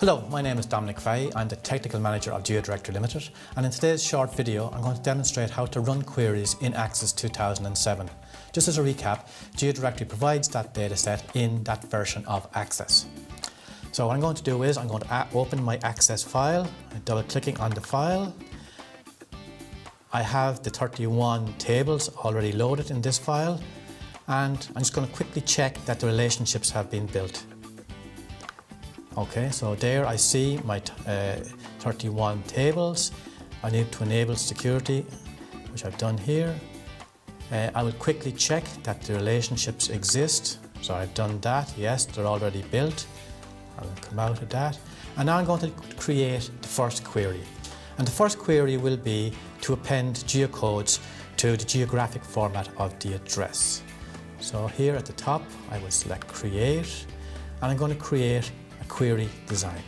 Hello, my name is Dominic Fahey. I'm the Technical Manager of Geodirectory Limited, and in today's short video I'm going to demonstrate how to run queries in Access 2007. Just as a recap, Geodirectory provides that dataset in that version of Access. So what I'm going to do is I'm going to open my Access file, double clicking on the file. I have the 31 tables already loaded in this file, and I'm just going to quickly check that the relationships have been built. Okay, so there I see my 31 tables. I need to enable security, which I've done here. I will quickly check that the relationships exist. So I've done that, yes, they're already built. I will come out of that. And now I'm going to create the first query. And the first query will be to append geocodes to the geographic format of the address. So here at the top, I will select Create, and I'm going to create query design.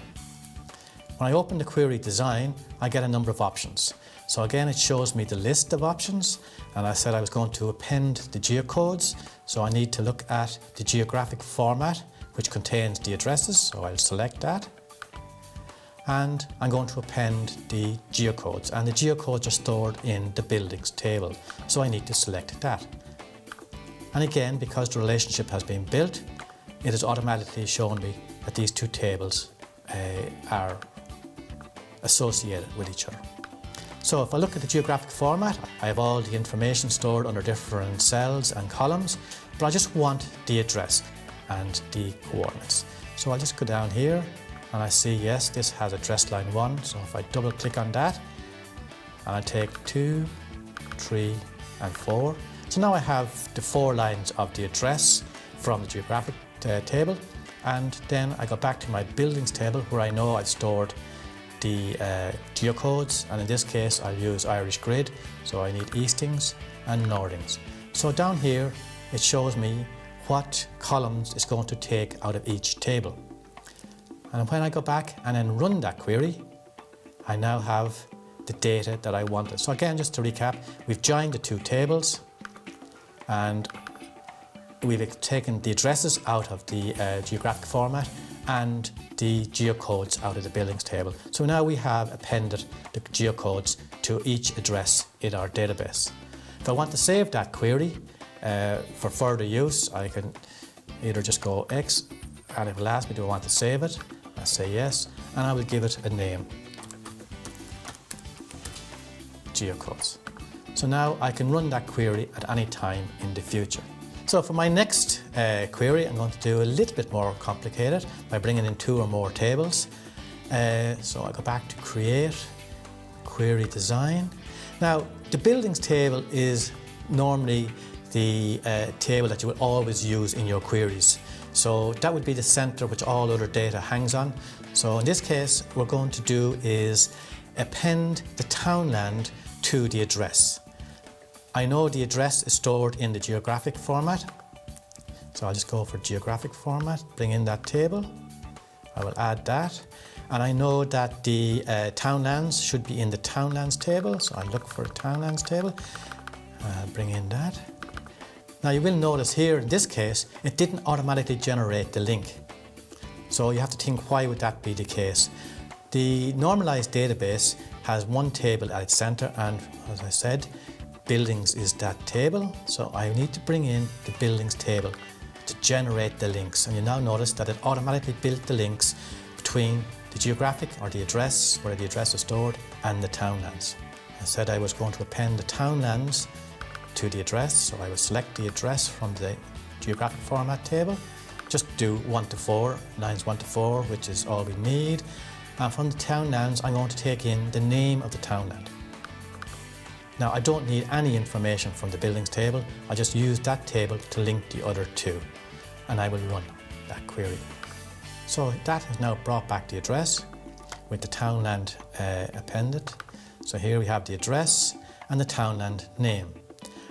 When I open the query design, I get a number of options. So again, it shows me the list of options, and I said I was going to append the geocodes. So I need to look at the geographic format, which contains the addresses. So I'll select that. And I'm going to append the geocodes, and the geocodes are stored in the buildings table. So I need to select that. And again, because the relationship has been built, it has automatically shown me that these two tables are associated with each other. So if I look at the geographic format, I have all the information stored under different cells and columns, but I just want the address and the coordinates. So I'll just go down here and I see, yes, this has address line 1. So if I double click on that, and I take 2, 3 and 4. So now I have the 4 lines of the address from the geographic table, and then I go back to my buildings table where I know I've stored the geocodes, and in this case I'll use Irish grid, so I need eastings and northings. So down here it shows me what columns it's going to take out of each table. And when I go back and then run that query, I now have the data that I wanted. So again, just to recap, we've joined the two tables and we've taken the addresses out of the geographic format and the geocodes out of the buildings table. So now we have appended the geocodes to each address in our database. If I want to save that query for further use, I can either just go X, and it will ask me, do I want to save it? I say yes, and I will give it a name, geocodes. So now I can run that query at any time in the future. So for my next query, I'm going to do a little bit more complicated by bringing in 2 or more tables. So I go back to Create, Query Design. Now, the buildings table is normally the table that you will always use in your queries. So that would be the center which all other data hangs on. So in this case, what we're going to do is append the townland to the address. I know the address is stored in the geographic format, so I'll just go for geographic format, bring in that table, I will add that, and I know that the townlands should be in the townlands table, so I'll look for the townlands table, I'll bring in that. Now you will notice here in this case, it didn't automatically generate the link, so you have to think, why would that be the case? The normalized database has one table at its center, and as I said, buildings is that table, so I need to bring in the buildings table to generate the links. And you now notice that it automatically built the links between the geographic, or the address, where the address is stored, and the townlands. I said I was going to append the townlands to the address, so I will select the address from the geographic format table. Just do 1 to 4, lines 1 to 4, which is all we need. And from the townlands, I'm going to take in the name of the townland. Now, I don't need any information from the buildings table. I just use that table to link the other two, and I will run that query. So that has now brought back the address with the townland appended. So here we have the address and the townland name.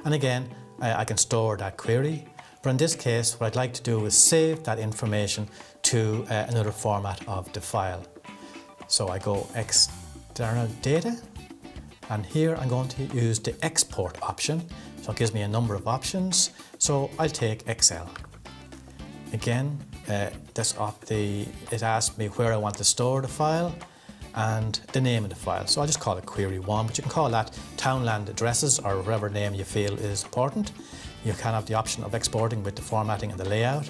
And again, I can store that query, but in this case, what I'd like to do is save that information to another format of the file. So I go External Data, and here I'm going to use the export option. So it gives me a number of options. So I'll take Excel. Again, it asked me where I want to store the file and the name of the file. So I'll just call it query 1, but you can call that townland addresses or whatever name you feel is important. You can have the option of exporting with the formatting and the layout,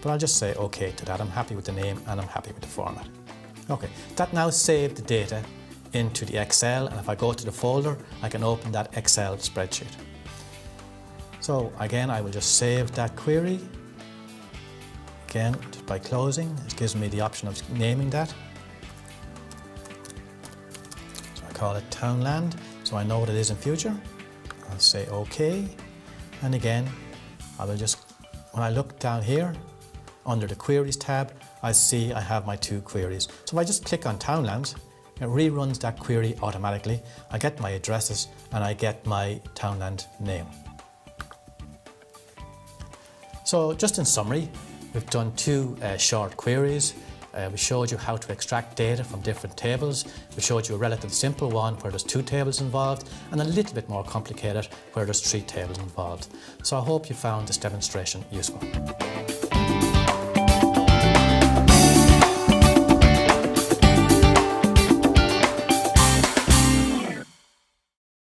but I'll just say OK to that. I'm happy with the name and I'm happy with the format. OK, that now saved the data into the Excel, and if I go to the folder, I can open that Excel spreadsheet. So again, I will just save that query. Again, by closing, it gives me the option of naming that. So I call it Townland, so I know what it is in future. I'll say OK. And again, I will just, when I look down here, under the Queries tab, I see I have my 2 queries. So if I just click on Townland, it reruns that query automatically. I get my addresses and I get my Townland name. So just in summary, we've done 2 short queries. We showed you how to extract data from different tables. We showed you a relatively simple one where there's 2 tables involved, and a little bit more complicated where there's 3 tables involved. So I hope you found this demonstration useful.